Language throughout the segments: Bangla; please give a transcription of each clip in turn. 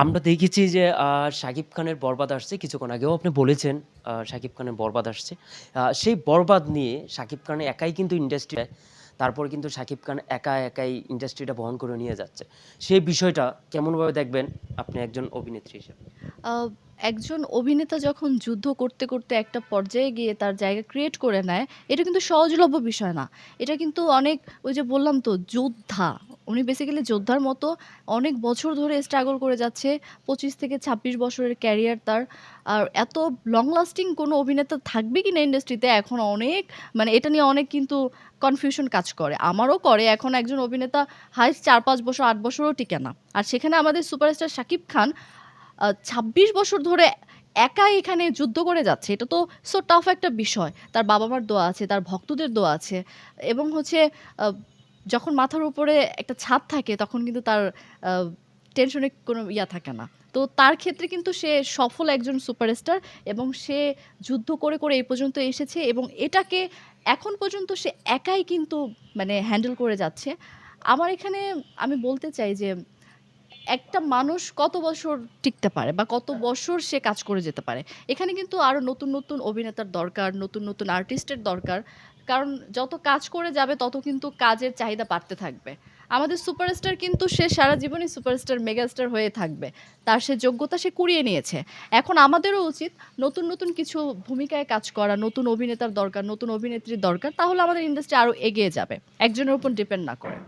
আমরা দেখেছি যে শাকিব খানের 'বরবাদ' আসছে। কিছুক্ষণ আগেও আপনি বলেছেন শাকিব খানের 'বরবাদ' আসছে। সেই 'বরবাদ' নিয়ে শাকিব খান একাই কিন্তু ইন্ডাস্ট্রি তারপর কিন্তু শাকিব খান একাই ইন্ডাস্ট্রিটা বহন করে নিয়ে যাচ্ছে। সেই বিষয়টা কেমনভাবে দেখবেন আপনি একজন অভিনেত্রী হিসেবে? আ একজন অভিনেতা যখন যুদ্ধ করতে, করতে একটা পর্যায়ে গিয়ে তার জায়গা ক্রিয়েট করে নেয়, এটা কিন্তু সহজলভ্য বিষয় না। এটা কিন্তু অনেক ওই যে বললাম তো যোদ্ধা। উনি বেসিক্যালি যোদ্ধার মতো অনেক বছর ধরে স্ট্রাগল করে যাচ্ছে। ২৫ থেকে ২৬ বছরের ক্যারিয়ার তার। আর এত লং লাস্টিং কোনো অভিনেতা থাকবে কিনা ইন্ডাস্ট্রিতে এখন অনেক মানে এটা নিয়ে অনেক কিন্তু কনফিউশন কাজ করে। আমারও করে। এখন একজন অভিনেতা হাইয়েস্ট ৪-৫ বছর ৮ বছরও টিকে না। আর সেখানে আমাদের সুপারস্টার শাকিব খান ২৬ বছর ধরে একাই এখানে যুদ্ধ করে যাচ্ছে। এটা তো সো টাফ একটা বিষয়। তার বাবা-মার দোয়া আছে, তার ভক্তদের দোয়া আছে এবং হচ্ছে আ যখন মাথার উপরে একটা ছাদ থাকে তখন কিন্তু তার আ টেনশনের কোনো থাকে না। তো তার ক্ষেত্রে কিন্তু সে সফল একজন সুপারস্টার এবং সে যুদ্ধ করে, করে এই পর্যন্ত এসেছে এবং এটাকে এখন পর্যন্ত সে একাই কিন্তু মানে হ্যান্ডেল করে যাচ্ছে। আমার এখানে আমি বলতে চাই যে একটা মানুষ কত বছর টিকতে পারে বা কত বছর সে কাজ করে যেতে পারে। এখানে কিন্তু আরো নতুন, নতুন অভিনেতার দরকার, নতুন, নতুন আর্টিস্টের দরকার। কারণ যত কাজ করে যাবে তত কিন্তু কাজের চাহিদা বাড়তে থাকবে। আমাদের সুপারস্টার কিন্তু সে সারা জীবনই সুপারস্টার, মেগাস্টার হয়ে থাকবে। তার সে যোগ্যতা সে কুড়িয়ে নিয়েছে। এখন আমাদেরও উচিত নতুন, নতুন কিছু ভূমিকায় কাজ করা, নতুন অভিনেতার দরকার, নতুন অভিনেত্রীর দরকার। তাহলে আমাদের ইন্ডাস্ট্রি আরো এগিয়ে যাবে। একজনের উপর ডিপেন্ড না করে।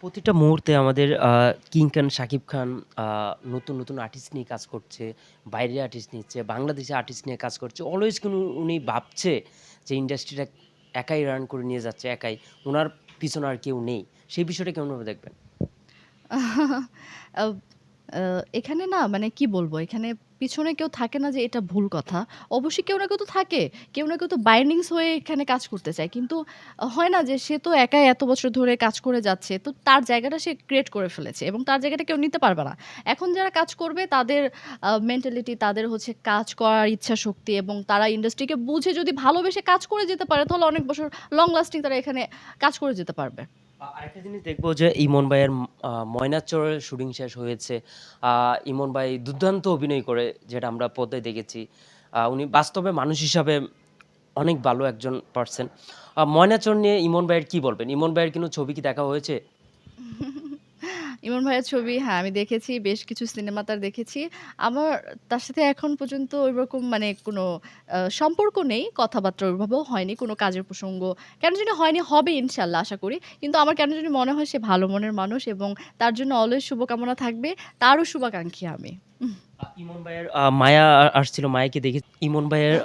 প্রতিটা মুহূর্তে আমাদের কিং খান, শাকিব খান আ নতুন আর্টিস্ট নিয়ে কাজ করছে। বাইরের আর্টিস্ট নিচ্ছে, বাংলাদেশি আর্টিস্ট নিয়ে কাজ করছে। অলওয়েজ কিন্তু উনি ভাবছে যে ইন্ডাস্ট্রিটা একাই রান করে নিয়ে যাচ্ছে একাই। উনার পিছনে আর কেউ নেই। সেই বিষয়টা কেমনভাবে দেখবেন? আব আ এখানে না মানে কি বলবো? এখানে পিছনে কেউ থাকে না যে এটা ভুল কথা। অবশ্যই কেউ না কেউ তো থাকে। কেউ না কেউ তো বাইন্ডিংস হয়ে এখানে কাজ করতে চায়। কিন্তু হয় না যে সে তো একাই এত বছর ধরে কাজ করে যাচ্ছে। তো তার জায়গাটা সে ক্রিয়েট করে ফেলেছে এবং তার জায়গাটা কেউ নিতে পারবে না। এখন যারা কাজ করবে তাদের মেন্টালিটি তাদের হচ্ছে কাজ করার ইচ্ছাশক্তি এবং তারা ইন্ডাস্ট্রিকে বুঝে যদি ভালোবেসে কাজ করে যেতে পারে তাহলে অনেক বছর লং লাস্টিং তারা এখানে কাজ করে যেতে পারবে। আরেকটা জিনিস দেখবো যে ইমন ভাইয়ের 'ময়নাচরের' শুটিং শেষ হয়েছে। আ ইমন ভাই দুর্দান্ত অভিনয় করে যেটা আমরা পর্দায় দেখেছি। উনি বাস্তবে মানুষ হিসাবে অনেক ভালো একজন পারসন। 'ময়নাচর' নিয়ে ইমন ভাইয়ের কি বলবেন? ইমন ভাইয়ের কোনো ছবি কি দেখা হয়েছে? ইমন ভাইয়ের ছবি হ্যাঁ, আমি দেখেছি। বেশ কিছু সিনেমা তার দেখেছি। আমার তার সাথে এখন পর্যন্ত ওইরকম মানে কোনো সম্পর্ক নেই। কথাবার্তা ওইভাবেও হয়নি। কোনো কাজের প্রসঙ্গ কেন জানি হয়নি, হবে ইনশাআল্লাহ আশা করি। কিন্তু আমার কেন জানি মনে হয় সে ভালো মনের মানুষ এবং তার জন্য অলওয়েজ শুভকামনা থাকবে। তারও শুভাকাঙ্ক্ষী আমি। ইমন ভাইয়ের 'মায়া' আসছিল, 'মায়া'কে ইমন ভাইয়ের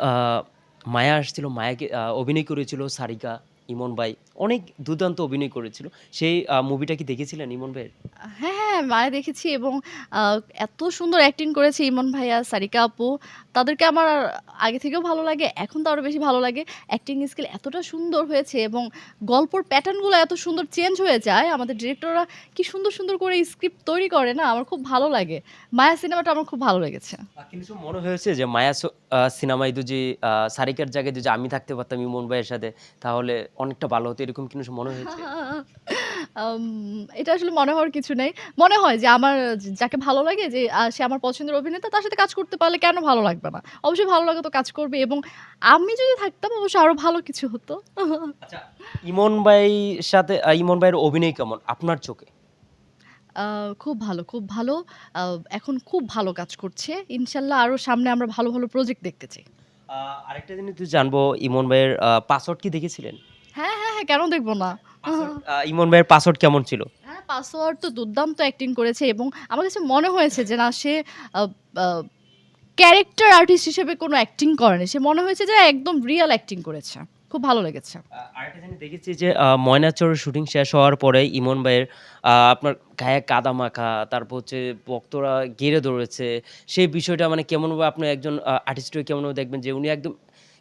'মায়া' আসছিল, 'মায়া'কে অভিনয় করেছিল সারিকা, ইমন ভাই। অনেক দুর্দান্ত অভিনয় করেছিল। সেই মুভিটা কি দেখেছিলেন ইমন ভাইয়ের? হ্যাঁ, হ্যাঁ, মায়া দেখেছি এবং আ এত সুন্দর অ্যাক্টিং করেছে ইমন ভাইয়া, সারিকা আপু। তাদেরকে আমার আগে থেকেও ভালো লাগে, এখন তো আরো বেশি ভালো লাগে। অ্যাক্টিং স্কিল এতটা সুন্দর হয়েছে এবং গল্পর প্যাটার্ন গুলো এত সুন্দর চেঞ্জ হয়ে যায়। আমাদের ডিরেক্টররা কি সুন্দর, সুন্দর করে স্ক্রিপ্ট তৈরি করে না? আমার খুব ভালো লাগে। মায়া সিনেমাটা আমার খুব ভালো লেগেছে। কিন্তু মনে হয়েছে যে 'মায়া' সিনেমায় যদি সারিকার জায়গায় যদি আমি থাকতে পারতাম ইমন ভাইয়ের সাথে তাহলে অনেকটা ভালো হতো। এরকম কোনো মনে হয়েছে? আম এটা আসলে মনে হওয়ার কিছু নেই। মনে হয় যে আমার যাকে ভালো লাগে যে সে আমার পছন্দের অভিনেতা তার সাথে কাজ করতে পারলে কেন ভালো লাগবে না? অবশ্যই ভালো লাগা তো কাজ করবে এবং আমি যদি থাকতাম অবশ্যই আরো ভালো কিছু হতো। আচ্ছা, ইমন ভাইয়ের অভিনয় কেমন আপনার চোখে? আ খুব ভালো, খুব ভালো। আ এখন খুব ভালো কাজ করছে। ইনশাআল্লাহ আরো সামনে আমরা ভালো, ভালো প্রজেক্ট দেখতে চাই। আ আরেকটা জিনিস জানবো ইমন ভাইয়ের 'পাসওয়ার্ড' কি দেখেছিলেন? হ্যাঁ, হ্যাঁ, হ্যাঁ, কেন দেখব না? ইমন ভাইয়ের 'পাসওয়ার্ড' কেমন ছিল? হ্যাঁ, পাসওয়ার্ড তো দুর্দান্ত অ্যাক্টিং করেছে এবং আমার কাছে মনে হয়েছে যে না সে আ আ ক্যারেক্টার আর্টিস্ট হিসেবে কোনো অ্যাক্টিং করেনি। সে মনে হয়েছে যে একদম রিয়াল অ্যাক্টিং করেছে। খুব ভালো লেগেছে। আরেকটা জিনিস দেখেছি যে 'ময়নাচরের' শুটিং শেষ হওয়ার পরে ইমন ভাইয়ের আপনার গায়ে কাদা মাখা, তারপর হচ্ছে ভক্তরা ঘিরে ধরেছে। সেই বিষয়টা মানে কেমনভাবে আপনি একজন আর্টিস্ট হয়ে কেমনভাবে দেখবেন যে উনি একদম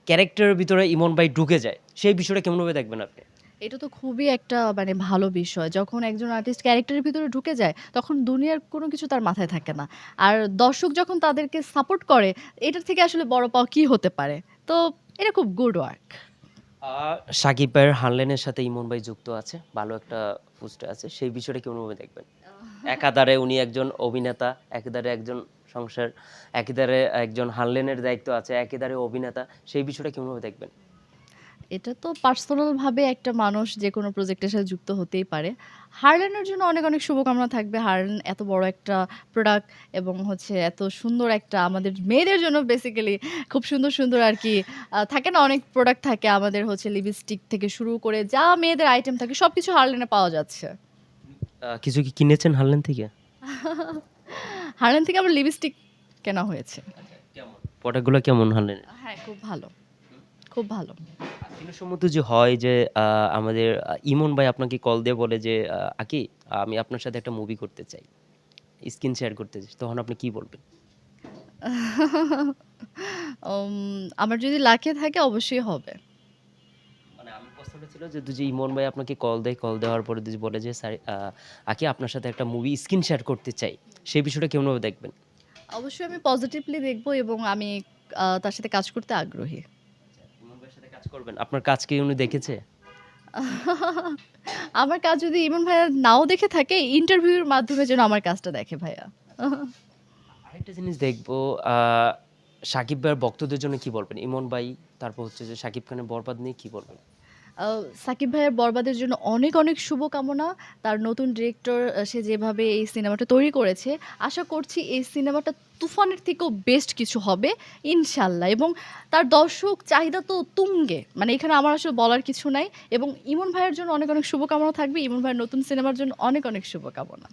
ক্যারেক্টারের ভিতরে ইমন ভাই ঢুকে যায়। সেই বিষয়টা কেমনভাবে দেখবেন আপনি? এটা তো খুবই একটা মানে ভালো বিষয়। যখন একজন আর্টিস্ট ক্যারেক্টারের ভিতরে ঢুকে যায়, তখন দুনিয়ার কোনো কিছু তার মাথায় থাকে না। আর দর্শক যখন তাদেরকে সাপোর্ট করে, এটার থেকে আসলে বড় পাওয়া কি হতে পারে? তো এটা খুব গুড ওয়ার্ক। আ সাকিব ভাইয়ের হানলেনের সাথে ইমন ভাই যুক্ত আছে। ভালো একটা পোস্টে আছে। সেই বিষয়টা কেমনভাবে দেখবেন? একাধারে উনি একজন অভিনেতা, একেধারে একজন সংসার, একেধারে একজন হারলেনের দায়িত্ব আছে, একেধারে অভিনেতা। সেই বিষয়টা কেমনভাবে দেখবেন? এটা তো পার্সোনাল ভাবে একটা মানুষ যেকোনো প্রজেক্টের সাথে যুক্ত হতেই পারে। হারলেনের জন্য অনেক, অনেক শুভকামনা থাকবে। হারলেন এত বড় একটা প্রোডাক্ট এবং হচ্ছে এত সুন্দর একটা আমাদের মেয়েদের জন্য বেসিক্যালি খুব সুন্দর, সুন্দর আরকি থাকে না অনেক প্রোডাক্ট থাকে আমাদের হচ্ছে লিপস্টিক থেকে শুরু করে যা মেয়েদের আইটেম থাকে সবকিছু হারলেনে পাওয়া যাচ্ছে। কিছু কি কিনেছেন হারলেন থেকে? হারলেন থেকে আমার লিপস্টিক কেনা হয়েছে। কেমন? প্রোডাক্টগুলো কেমন হারলেনের? হ্যাঁ, খুব ভালো, খুব ভালো। দিনের সময় তো যে হয় যে আমাদের ইমন ভাই আপনাকে কল দিয়ে বলে যে, "আকি, আমি আপনার সাথে একটা মুভি করতে চাই। স্ক্রিন শেয়ার করতে চাই।" তখন আপনি কি বলবেন? উম আমার যদি লাকে থাকে অবশ্যই হবে। মানে আমার প্রশ্নটা ছিল যে, যদি ইমন ভাই আপনাকে কল দেয়, কল দেওয়ার পরে যদি বলে যে, "স্যার, আকি আপনার সাথে একটা মুভি স্ক্রিন শেয়ার করতে চাই।" সেই বিষয়টা কেমনভাবে দেখবেন? অবশ্যই আমি পজিটিভলি দেখব এবং আমি তার সাথে কাজ করতে আগ্রহী। ইমন ভাইয়ের সাথে কাজ করবেন? আপনার কাজ কি উনি দেখেছে? আমার কাজ যদি ইমন ভাইয়া নাও দেখে থাকে, ইন্টারভিউর মাধ্যমে যেন আমার কাজটা দেখে ভাইয়া। আরেকটা জিনিস দেখবো, আ শাকিব ভাইয়ের ভক্তদের জন্য কি বলবেন? ইমন ভাই, তারপর হচ্ছে যে শাকিব খানের 'বরবাদ' নিয়ে কি বলবেন? আ সাকিব ভাইয়ার বরবাদের জন্য অনেক, অনেক শুভকামনা। তার নতুন ডিরেক্টর সে যেভাবে এই সিনেমাটা তৈরি করেছে, আশা করছি এই সিনেমাটা তুফানের থেকেও বেস্ট কিছু হবে ইনশাআল্লাহ এবং তার দর্শক চাহিদা তো তুঙ্গে। মানে এখানে আমার আসলে বলার কিছু নাই এবং ইমন ভাইয়ের জন্য অনেক, অনেক শুভকামনা থাকবে। ইমন ভাইয়ের নতুন সিনেমার জন্য অনেক, অনেক শুভকামনা।